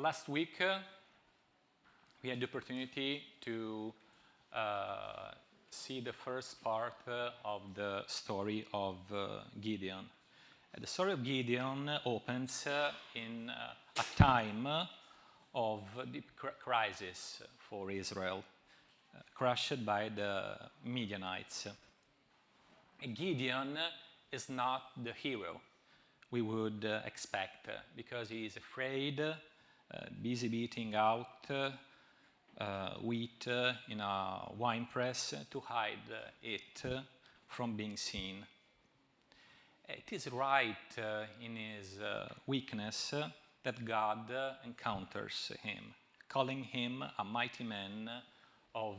Last week, we had the opportunity to see the first part of the story of Gideon. The story of Gideon opens in a time of deep crisis for Israel, crushed by the Midianites. Gideon is not the hero we would expect because he is afraid, busy beating out wheat in a wine press to hide it from being seen. It is right in his weakness that God encounters him, calling him a mighty man of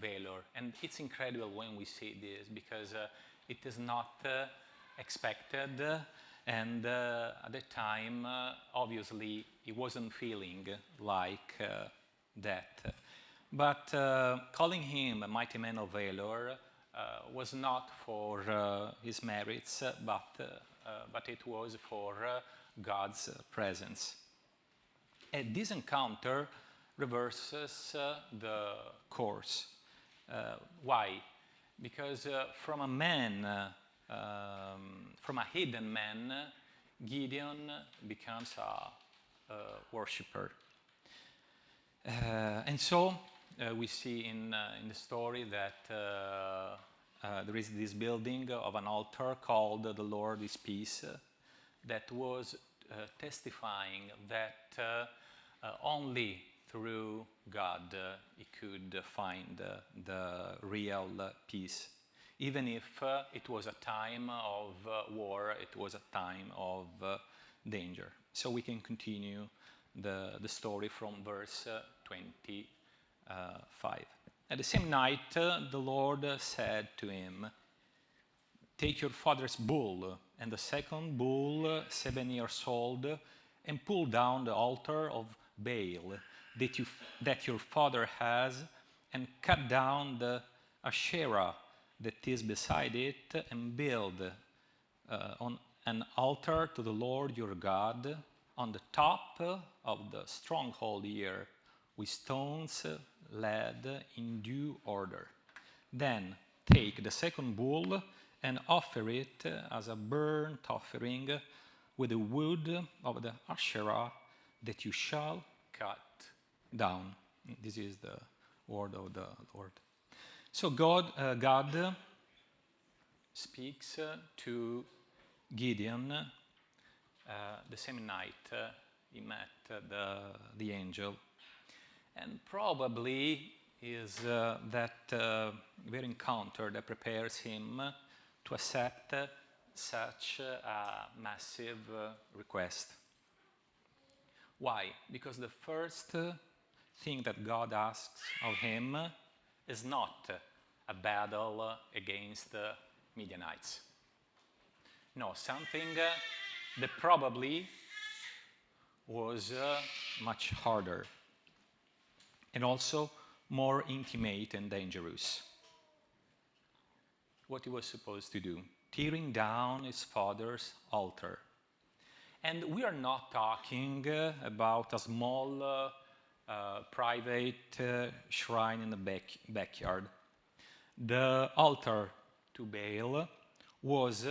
valor. And it's incredible when we see this because it is not expected, and at the time, obviously, he wasn't feeling like that. But calling him a mighty man of valor was not for his merits, but it was for God's presence. And this encounter reverses the course. Why? Because from a man, from a hidden man, Gideon becomes a worshipper. And so we see in the story that there is this building of an altar called The Lord is Peace that was testifying that only through God he could find the real peace. Even if it was a time of war, it was a time of danger. So we can continue the story from verse 25. At the same night, the Lord said to him, "Take your father's bull and the second bull, 7 years old, and pull down the altar of Baal that your father has, and cut down the Asherah that is beside it, and build on an altar to the Lord your God on the top of the stronghold here, with stones laid in due order. Then take the second bull and offer it as a burnt offering with the wood of the Asherah that you shall cut down." This is the word of the Lord. So God speaks to Gideon the same night he met the angel. And probably is that very encounter that prepares him to accept such a massive request. Why? Because the first thing that God asks of him is not a battle against the Midianites. No, something that probably was much harder and also more intimate and dangerous. What he was supposed to do, tearing down his father's altar. And we are not talking about a small private shrine in the backyard. The altar to Baal was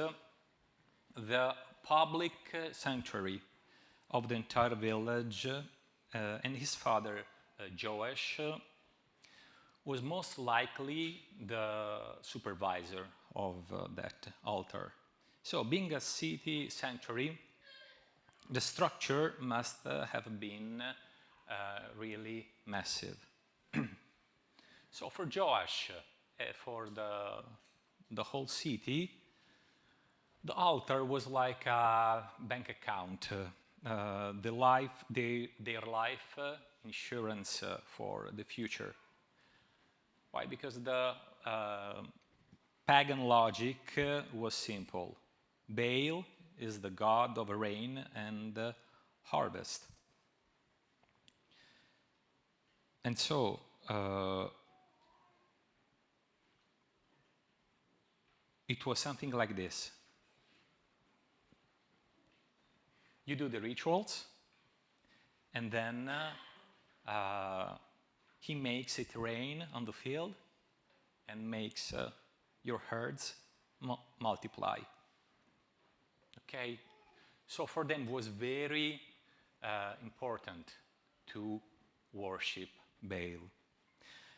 the public sanctuary of the entire village, and his father, Joash, was most likely the supervisor of that altar. So, being a city sanctuary, the structure must have been really massive. So for Joash, for the whole city, the altar was like a bank account, their life insurance for the future. Why? Because the pagan logic was simple. Baal is the god of rain and harvest. And so, it was something like this. You do the rituals, and then he makes it rain on the field and makes your herds multiply. Okay? So for them it was very important to worship Baal.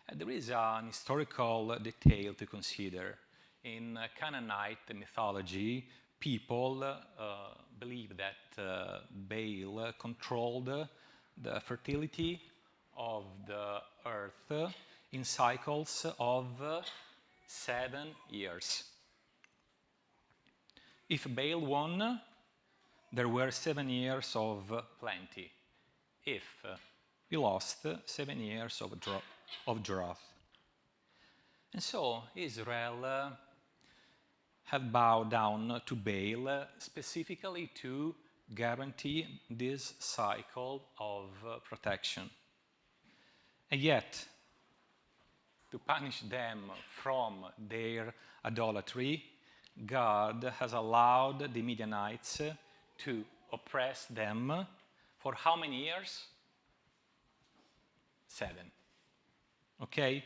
And there is an historical detail to consider. In Canaanite mythology, people believe that Baal controlled the fertility of the earth in cycles of 7 years. If Baal won, there were 7 years of plenty. If he lost, 7 years of drought. And so Israel had bowed down to Baal specifically to guarantee this cycle of protection. And yet, to punish them from their idolatry, God has allowed the Midianites to oppress them for how many years? 7. Okay?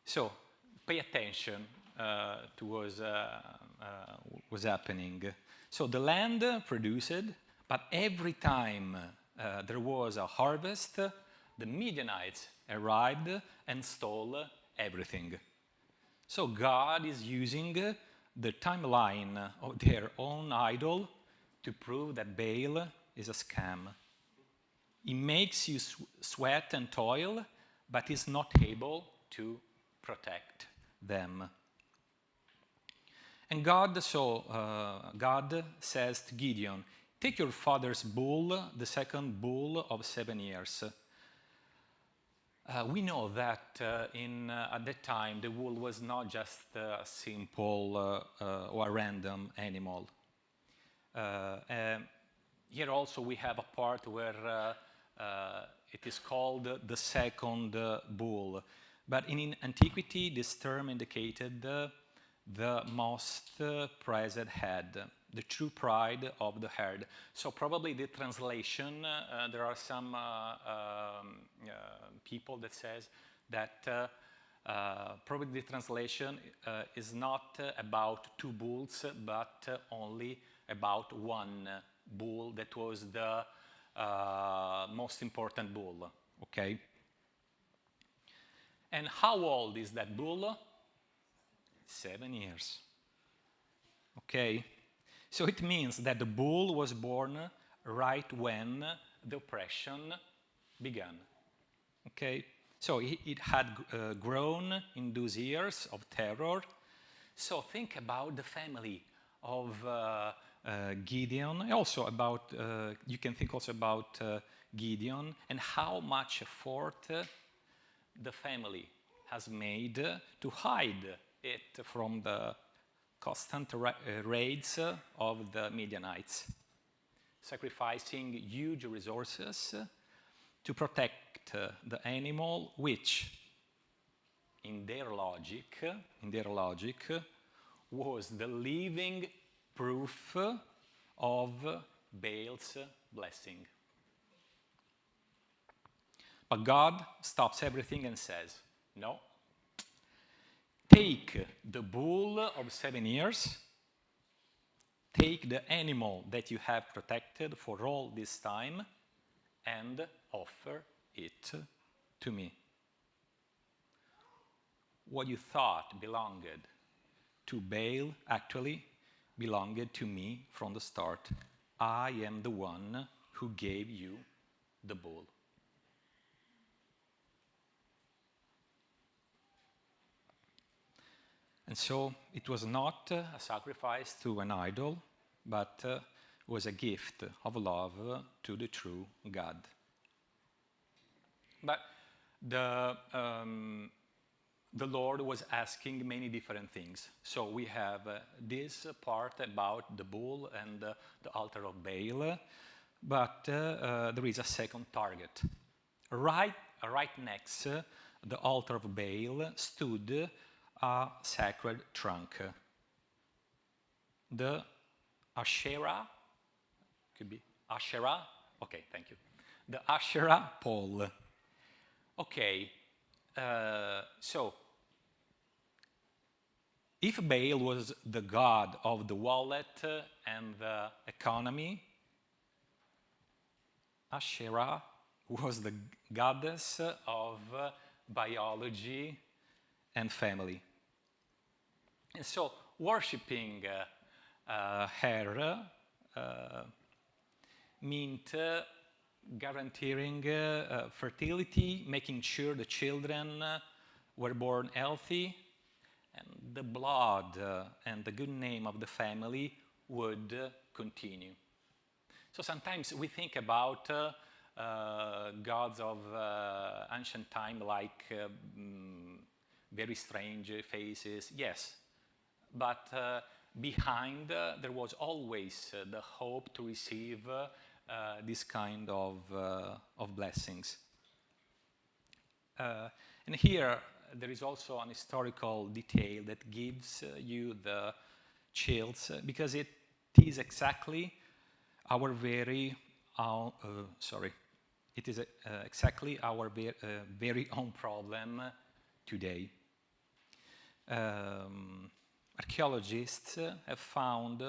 So, pay attention to what was happening. So the land produced, but every time there was a harvest, the Midianites arrived and stole everything. So God is using the timeline of their own idol to prove that Baal is a scam. He makes you sweat and toil, but is not able to protect them. And God says to Gideon, take your father's bull, the second bull of 7 years. We know that at that time the bull was not just a simple or a random animal. Here also we have a part where it is called the second bull. But in antiquity, this term indicated the most prized head, the true pride of the herd. So probably the translation, there are some people that says that probably the translation is not about 2 bulls, but only about 1 bull that was the most important bull, okay? And how old is that bull? 7 years. Okay? So it means that the bull was born right when the oppression began. Okay? So it had grown in those years of terror. So think about the family of Gideon. Also about, you can think also about Gideon and how much effort the family has made to hide it from the constant raids of the Midianites, sacrificing huge resources to protect the animal, which, in their logic, was the living proof of Baal's blessing. But God stops everything and says, no, take the bull of 7 years, take the animal that you have protected for all this time, and offer it to me. What you thought belonged to Baal actually belonged to me from the start. I am the one who gave you the bull. And so it was not a sacrifice to an idol, but was a gift of love to the true God. But the Lord was asking many different things. So we have this part about the bull and the altar of Baal, but there is a second target. Right next the altar of Baal stood a sacred trunk. The Asherah, could be Asherah, okay, thank you. the Asherah pole. Okay, so if Baal was the god of the wallet and the economy, Asherah was the goddess of biology and family. And so worshipping her meant guaranteeing fertility, making sure the children were born healthy, and the blood and the good name of the family would continue. So sometimes we think about gods of ancient time like very strange faces, yes, but behind there was always the hope to receive this kind of blessings. And here there is also an historical detail that gives you the chills because it is exactly our very it is exactly our very own problem today. Archaeologists have found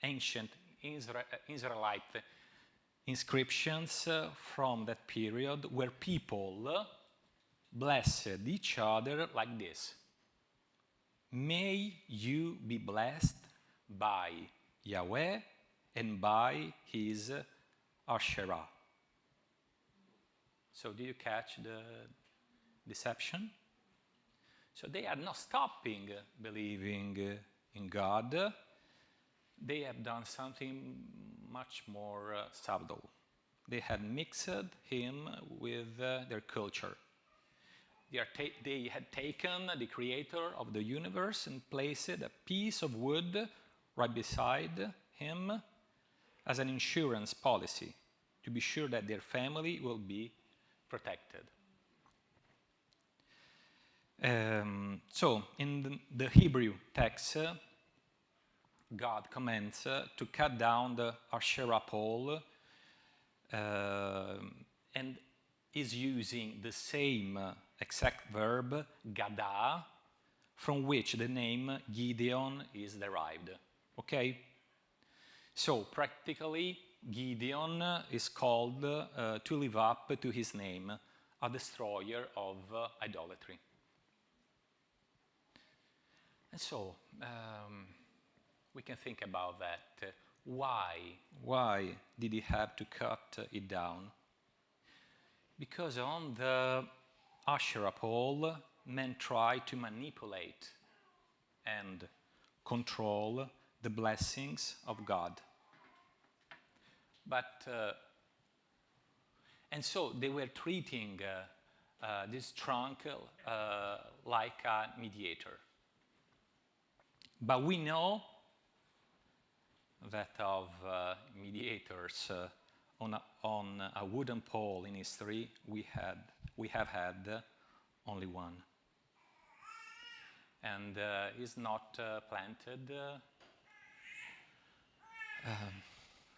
ancient Israelite inscriptions from that period where people blessed each other like this. May you be blessed by Yahweh and by his Asherah. So do you catch the deception? So they are not stopping believing in God. They have done something much more subtle. They had mixed him with their culture. They had taken the creator of the universe and placed a piece of wood right beside him as an insurance policy to be sure that their family will be protected. So in the Hebrew text, God commands to cut down the Asherah pole and is using the same exact verb, gada, from which the name Gideon is derived. Okay? So practically, Gideon is called to live up to his name, a destroyer of idolatry. And so we can think about that. Why? Why did he have to cut it down? Because on the Asherah pole, men try to manipulate and control the blessings of God. But, and so they were treating this trunk like a mediator. But we know that of mediators on a wooden pole in history, we have had only one. And is not planted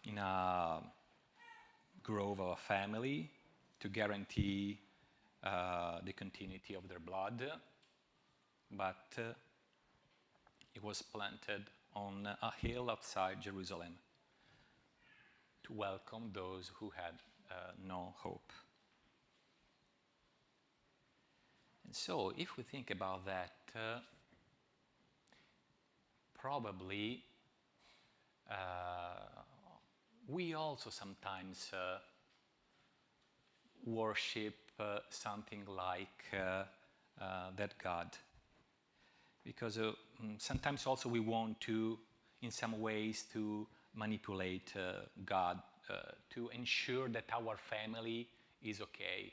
in a grove of a family to guarantee the continuity of their blood, but it was planted on a hill outside Jerusalem to welcome those who had no hope. And so, if we think about that, probably we also sometimes worship something like that God. Because sometimes also we want to, in some ways, to manipulate God to ensure that our family is okay.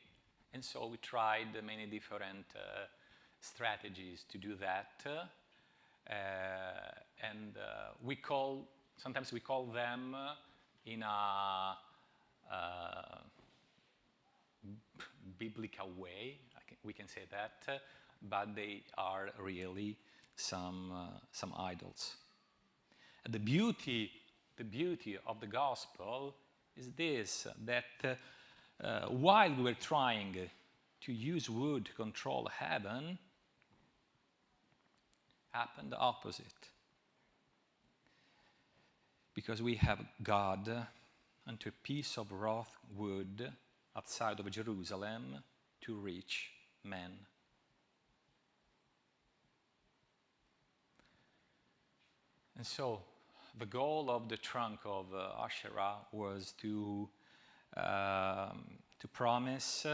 And so we tried many different strategies to do that. And sometimes we call them in a biblical way, we can say that, but they are really some idols. And the beauty of the gospel is this, that while we were trying to use wood to control heaven, happened the opposite. Because we have God unto a piece of raw wood outside of Jerusalem to reach men. And so the goal of the trunk of Asherah was to promise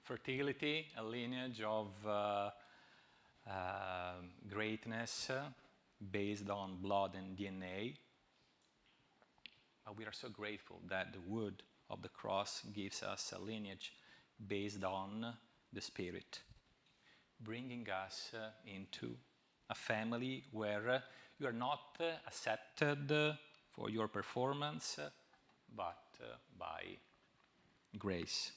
fertility, a lineage of greatness based on blood and DNA. But we are so grateful that the wood of the cross gives us a lineage based on the Spirit, bringing us into a family where you are not accepted for your performance, but by grace.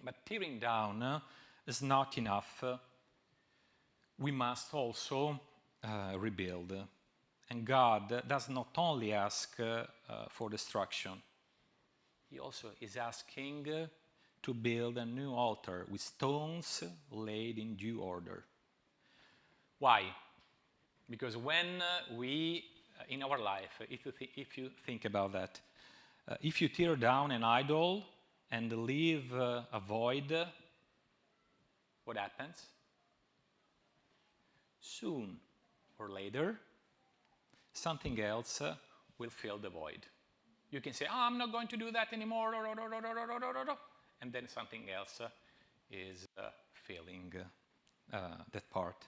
But tearing down is not enough. We must also rebuild. And God does not only ask for destruction, He also is asking to build a new altar with stones laid in due order. Why? Because when we, in our life, if you think about that, if you tear down an idol and leave a void, what happens? Soon or later, something else will fill the void. You can say, I'm not going to do that anymore, and then something else is filling that part.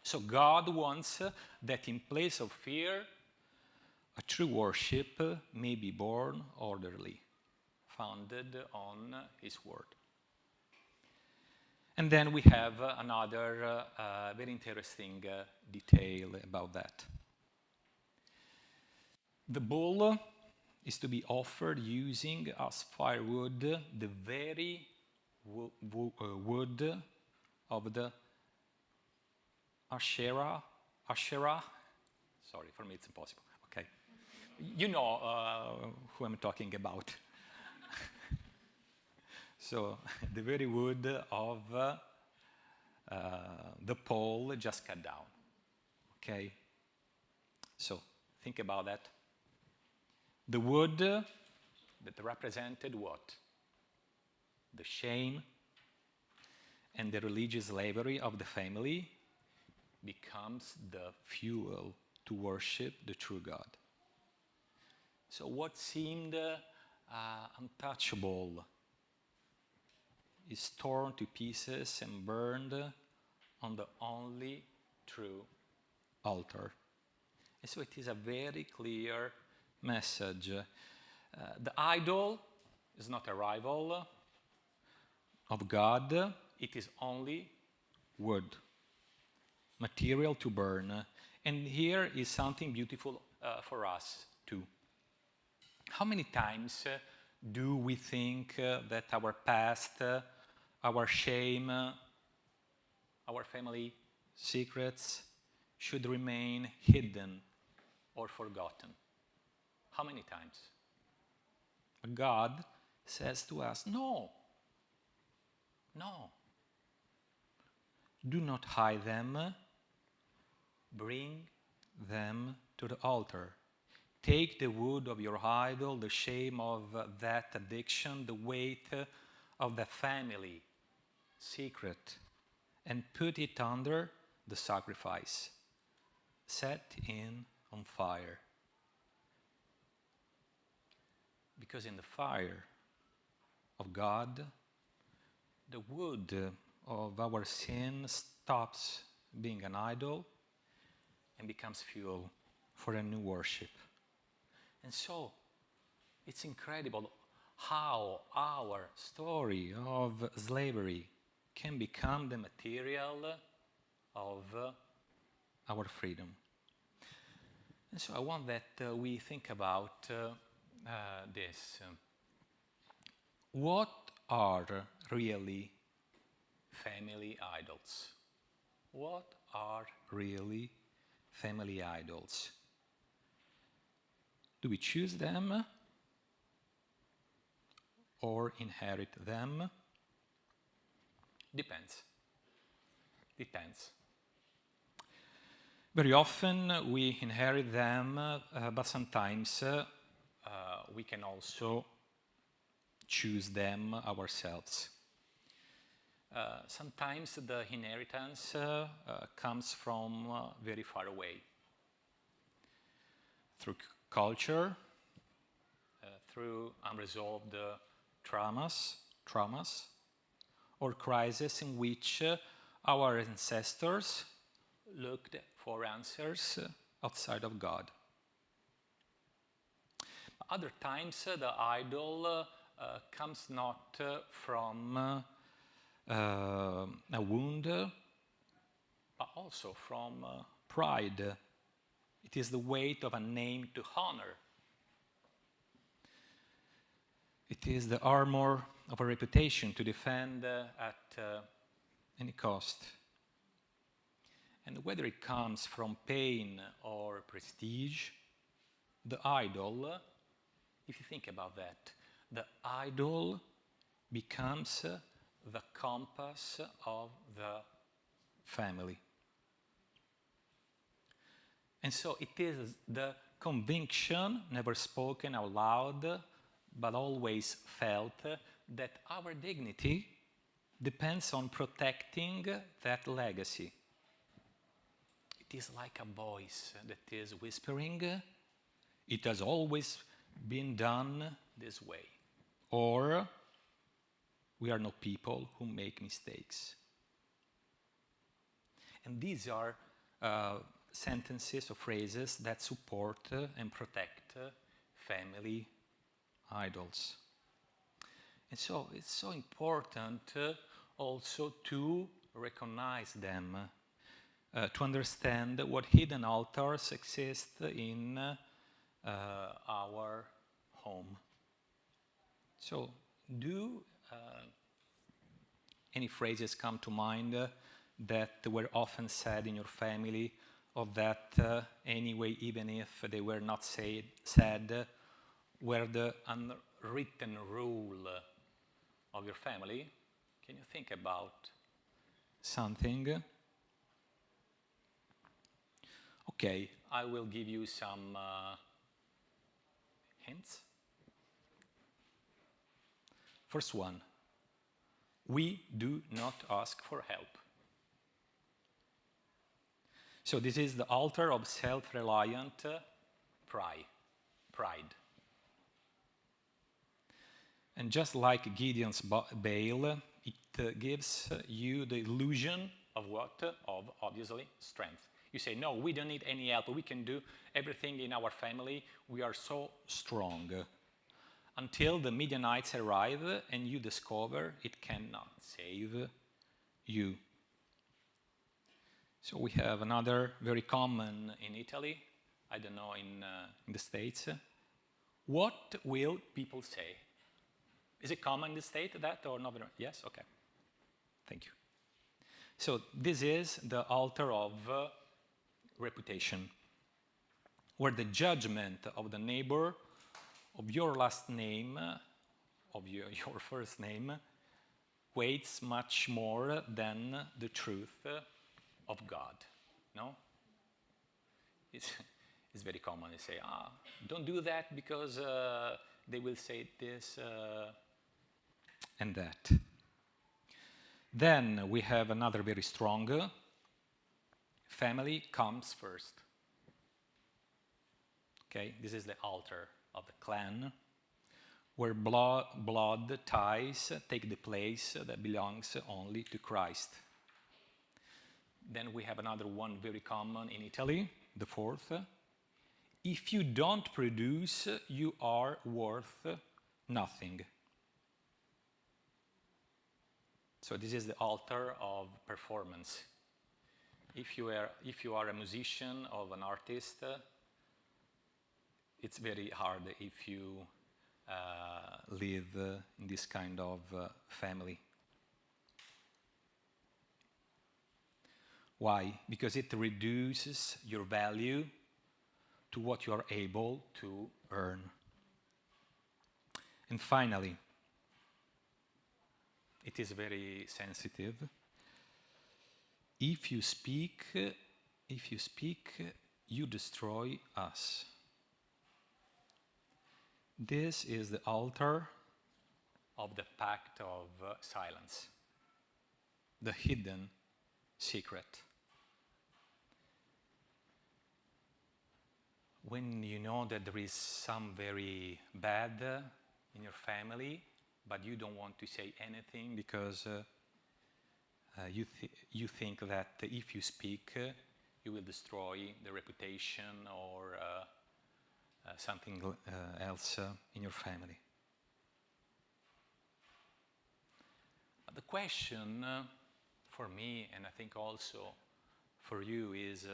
So God wants that in place of fear, a true worship may be born orderly, founded on His Word. And then we have another very interesting detail about that. The bull is to be offered using as firewood the very wood of the Asherah. Sorry, for me it's impossible. Okay. You know who I'm talking about. So, the very wood of the pole just cut down. Okay? So, think about that. The wood that represented what? The shame and the religious slavery of the family becomes the fuel to worship the true God. So what seemed untouchable is torn to pieces and burned on the only true altar. And so it is a very clear message. The idol is not a rival of God, it is only wood, material to burn. And here is something beautiful for us too. How many times do we think that our past, our shame, our family secrets should remain hidden or forgotten? How many times? God says to us, no. Do not hide them. Bring them to the altar. Take the wood of your idol, the shame of that addiction, the weight of the family secret, and put it under the sacrifice. Set it on fire. Because in the fire of God, the wood of our sin stops being an idol and becomes fuel for a new worship. And so, it's incredible how our story of slavery can become the material of our freedom. And so I want that we think about this. What are really family idols? What are really family idols? Do we choose them or inherit them? Depends. Depends. Very often we inherit them, but sometimes we can also choose them ourselves. Sometimes the inheritance comes from very far away, through culture, through unresolved traumas, or crises in which our ancestors looked for answers outside of God. Other times the idol comes not from a wound, but also from pride. It is the weight of a name to honor. It is the armor of a reputation to defend at any cost. And whether it comes from pain or prestige, the idol, if you think about that, the idol becomes the compass of the family. And so it is the conviction, never spoken out loud, but always felt, that our dignity depends on protecting that legacy. It is like a voice that is whispering, it has always been done this way. Or, we are not people who make mistakes. And these are sentences or phrases that support and protect family idols. And so it's so important also to recognize them, to understand what hidden altars exist in our home. So, do any phrases come to mind that were often said in your family, or that anyway, even if they were not said, were the unwritten rule of your family? Can you think about something? Okay, I will give you some hints. First one, we do not ask for help. So this is the altar of self-reliant pride. And just like Gideon's bale, it gives you the illusion of what? Of, obviously, strength. You say, no, we don't need any help. We can do everything in our family. We are so strong. Until the Midianites arrive and you discover it cannot save you. So we have another very common in Italy, I don't know in the States. What will people say? Is it common in the States that or not? Yes? Okay. Thank you. So this is the altar of reputation, where the judgment of the neighbor, of your last name, of your first name, weighs much more than the truth of God. No? It's very common. They say, don't do that because they will say this and that. Then we have another very strong, family comes first. Okay, this is the altar of the clan, where blood ties take the place that belongs only to Christ. Then we have another one very common in Italy, the fourth. If you don't produce, you are worth nothing. So this is the altar of performance. If you are a musician or an artist, it's very hard if you live in this kind of family. Why? Because it reduces your value to what you are able to earn. And finally, it is very sensitive. If you speak, you destroy us. This is the altar of the pact of silence, the hidden secret. When you know that there is some very bad in your family, but you don't want to say anything because you think that if you speak, you will destroy the reputation or something else in your family. But the question for me, and I think also for you, is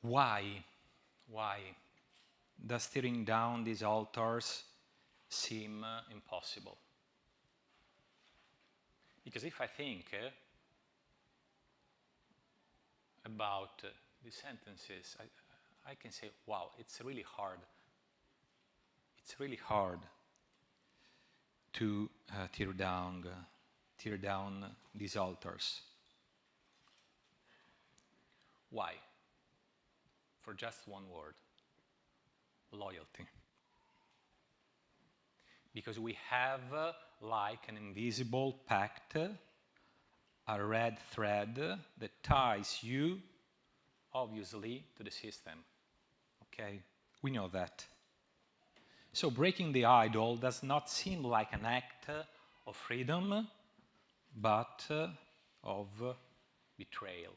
why? Why does tearing down these altars seem impossible? Because if I think about these sentences, I can say, wow, it's really hard. It's really hard to tear down these altars. Why? For just one word: loyalty. Because we have like an invisible pact, a red thread that ties you, obviously, to the system. Okay? We know that. So breaking the idol does not seem like an act of freedom, but of betrayal.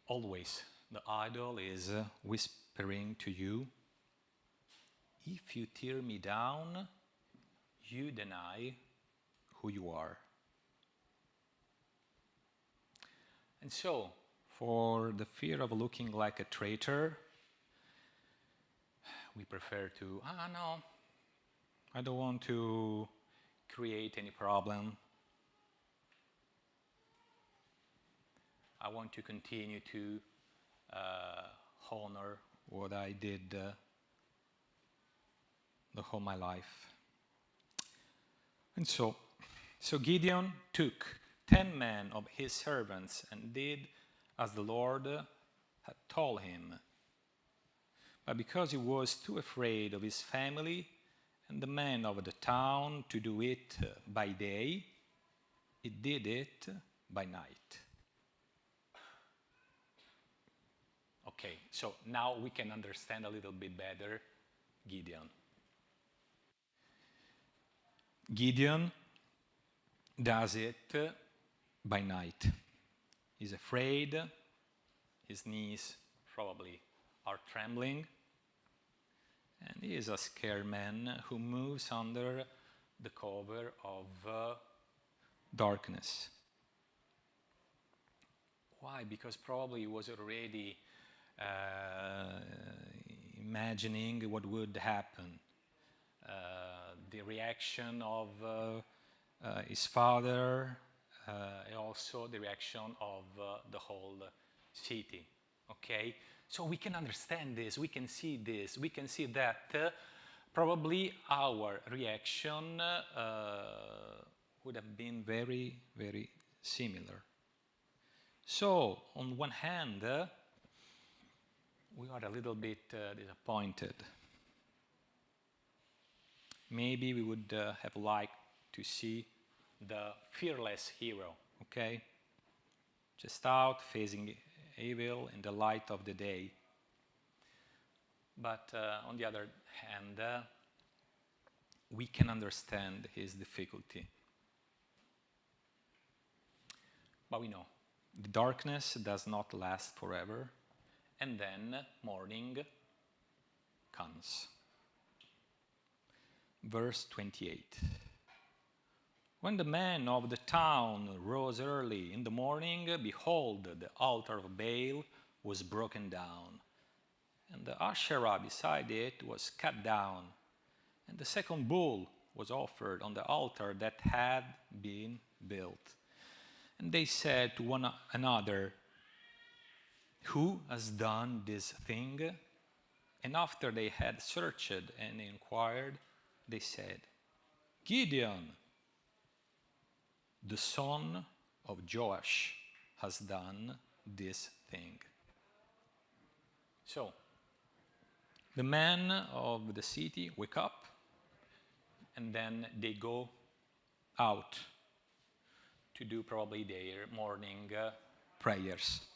Always, the idol is whispering to you, if you tear me down, you deny who you are. And so, for the fear of looking like a traitor, we prefer to, no, I don't want to create any problem. I want to continue to honor what I did the whole my life. And so Gideon took 10 men of his servants and did as the Lord had told him. But because he was too afraid of his family and the men of the town to do it by day, he did it by night. Okay, so now we can understand a little bit better Gideon. Gideon does it by night. He's afraid, his knees probably are trembling, and he is a scared man who moves under the cover of darkness. Why? Because probably he was already imagining what would happen. The reaction of his father, and also the reaction of the whole city. Okay? So we can understand this, we can see this, we can see that probably our reaction would have been very, very similar. So, on one hand, we are a little bit disappointed. Maybe we would have liked to see the fearless hero, okay? Just out, facing evil in the light of the day. But on the other hand, we can understand his difficulty. But we know, the darkness does not last forever, and then morning comes. Verse 28. When the men of the town rose early in the morning, behold, the altar of Baal was broken down, and the Asherah beside it was cut down, and the second bull was offered on the altar that had been built. And they said to one another, "Who has done this thing?" And after they had searched and inquired, they said, "Gideon, the son of Joash, has done this thing." So, the men of the city wake up, and then they go out to do probably their morning prayers,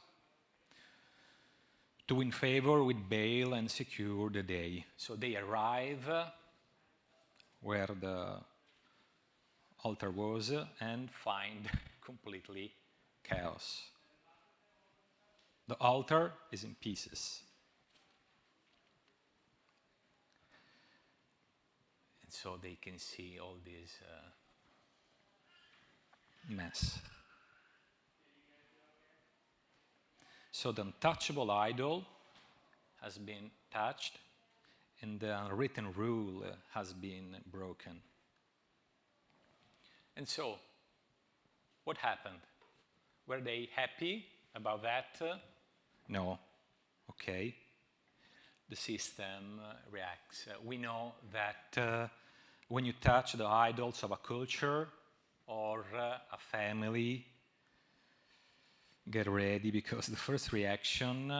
to win favor with Baal and secure the day. So they arrive where the altar was and find completely chaos. The altar is in pieces. And so they can see all this mess. So the untouchable idol has been touched, and the unwritten rule has been broken. And so, what happened? Were they happy about that? No. Okay. The system reacts. We know that when you touch the idols of a culture or a family, get ready, because the first reaction,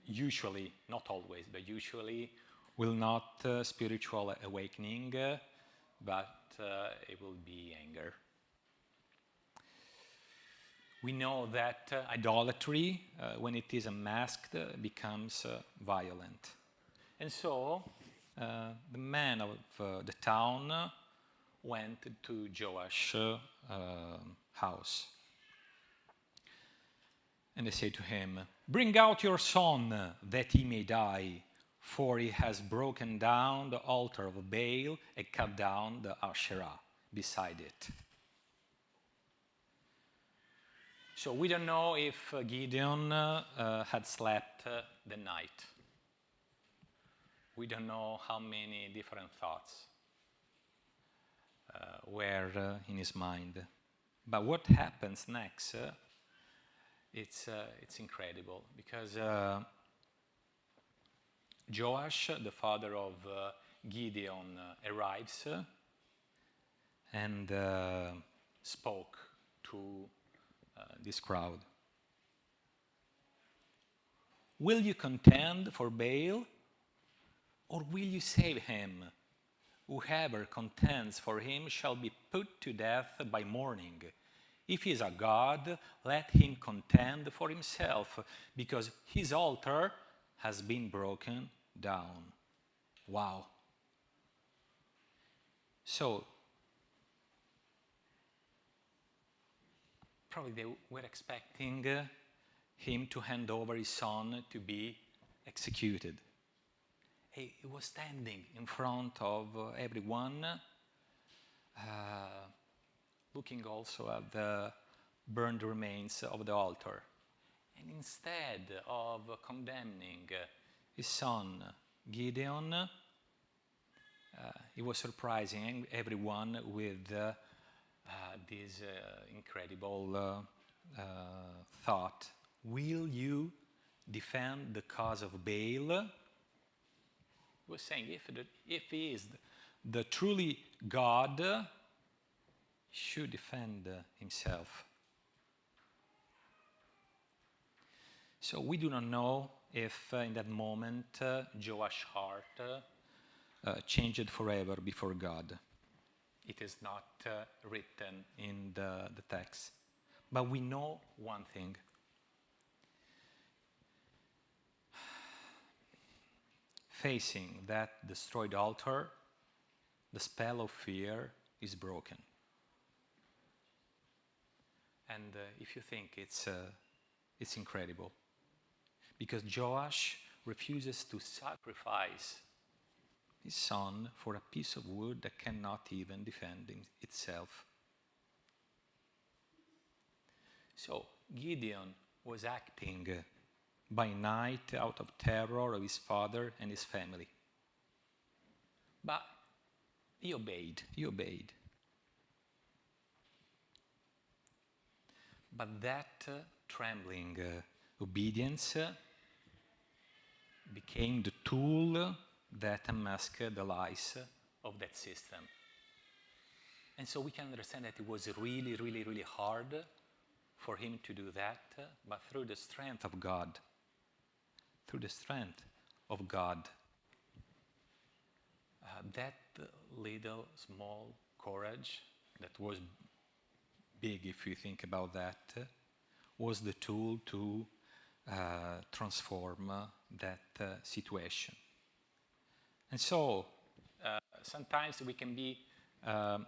usually, not always, but usually, will not spiritual awakening, but it will be anger. We know that idolatry, when it is unmasked, becomes violent. And so the men of the town went to Joash's house. And they say to him, "Bring out your son, that he may die, for he has broken down the altar of Baal and cut down the Asherah beside it." So we don't know if Gideon had slept the night. We don't know how many different thoughts were in his mind. But what happens next, it's incredible, because Joash, the father of Gideon, arrives and spoke to this crowd. "Will you contend for Baal, or will you save him? Whoever contends for him shall be put to death by morning. If he is a god, let him contend for himself, because his altar has been broken down." Wow. So, probably they were expecting him to hand over his son to be executed. He was standing in front of everyone, looking also at the burned remains of the altar. And instead of condemning his son Gideon, he was surprising everyone with this incredible thought. "Will you defend the cause of Baal?" He was saying, if he is the truly God, he should defend himself. So we do not know if in that moment Joash's heart changed forever before God. It is not written in the text. But we know one thing. Facing that destroyed altar, the spell of fear is broken. And if you think it's incredible, because Joash refuses to sacrifice his son for a piece of wood that cannot even defend itself. So Gideon was acting by night out of terror of his father and his family. But he obeyed. But that trembling obedience became the tool that unmasked the lies of that system. And so we can understand that it was really, really, really hard for him to do that, but through the strength of God, that little small courage that was big if you think about that, was the tool to transform that situation. And so sometimes we can be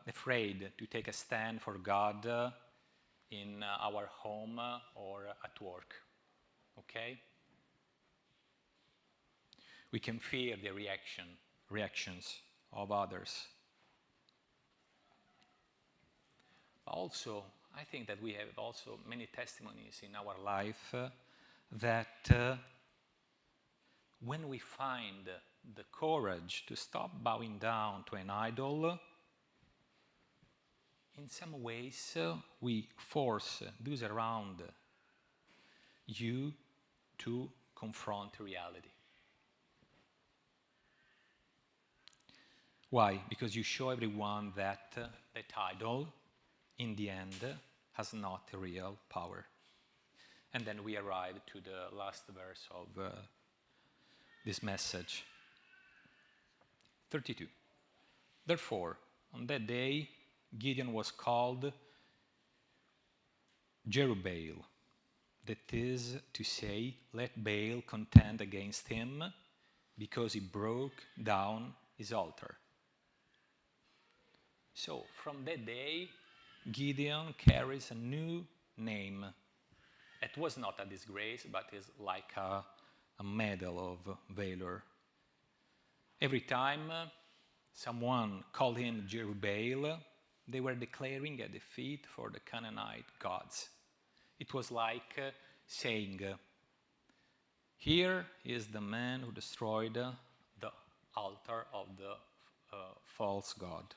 afraid to take a stand for God in our home or at work, okay? We can fear the reactions of others. Also, I think that we have also many testimonies in our life that when we find the courage to stop bowing down to an idol, in some ways we force those around you to confront reality. Why? Because you show everyone that that idol, in the end, has not a real power. And then we arrive to the last verse of this message. 32. Therefore, on that day, Gideon was called Jerubbaal, that is to say, let Baal contend against him, because he broke down his altar. So, from that day, Gideon carries a new name. It was not a disgrace, but is like a medal of valor. Every time someone called him Jerubbaal, they were declaring a defeat for the Canaanite gods. It was like saying, here is the man who destroyed the altar of the false god.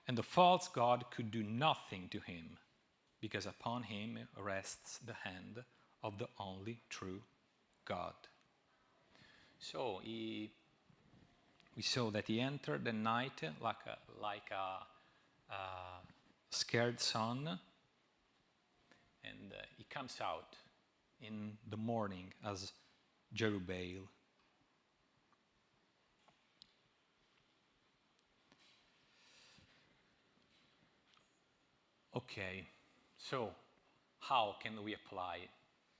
And the false god could do nothing to him, because upon him rests the hand of the only true God. So we saw that he entered the night like a scared son, and he comes out in the morning as Jerubbaal. Okay, so how can we apply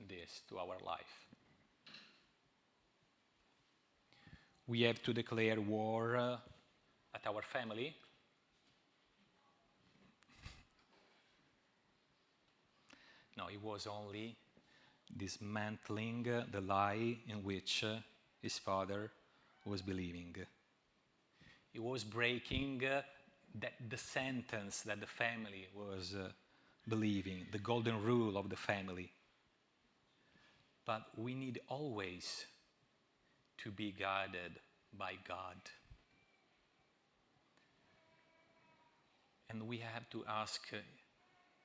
this to our life? We have to declare war at our family. No, it was only dismantling the lie in which his father was believing. It was breaking the sentence that the family was believing, the golden rule of the family. But we need always to be guided by God. And we have to ask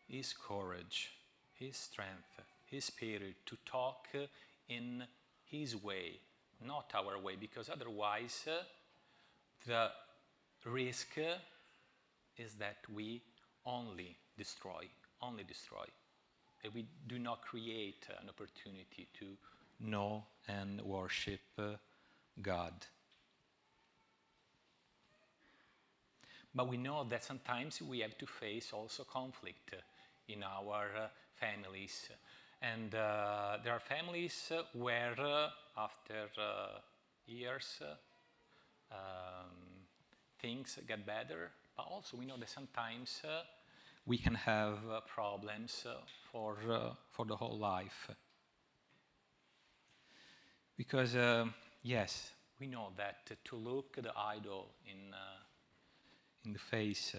His courage, His strength, His spirit to talk in His way, not our way, because otherwise the risk is that we only destroy, that we do not create an opportunity to know and worship God. But we know that sometimes we have to face also conflict in our families. And there are families where after years things get better, but also we know that sometimes we can have problems for the whole life. Because, yes, we know that to look the idol in the face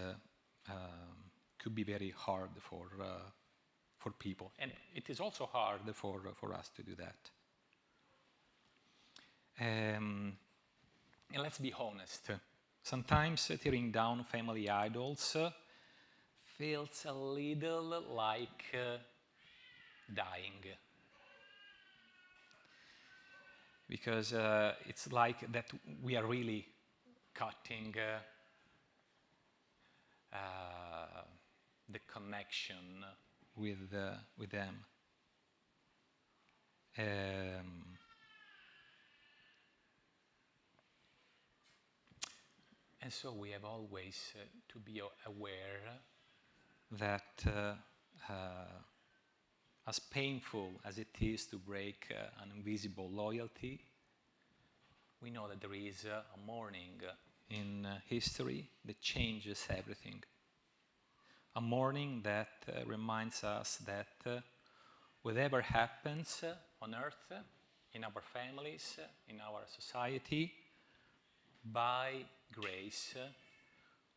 could be very hard for people. And it is also hard for us to do that. And let's be honest. Sometimes tearing down family idols feels a little like dying. Because it's like that we are really cutting the connection with them. And so we have always to be aware that as painful as it is to break an invisible loyalty, we know that there is a morning in history that changes everything. A morning that reminds us that whatever happens on earth, in our families, in our society, by grace,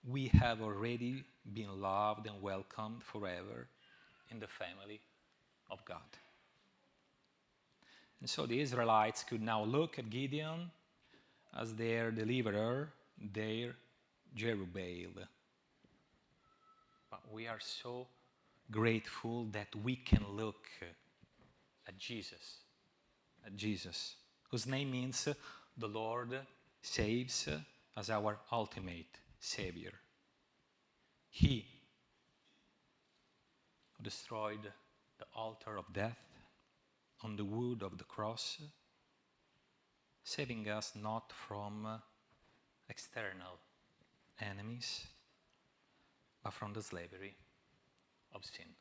we have already been loved and welcomed forever in the family of God. And so the Israelites could now look at Gideon as their deliverer, their Jerubbaal. But we are so grateful that we can look at Jesus, whose name means the Lord saves, as our ultimate Savior. He destroyed the altar of death on the wood of the cross, saving us not from external enemies, but from the slavery of sin.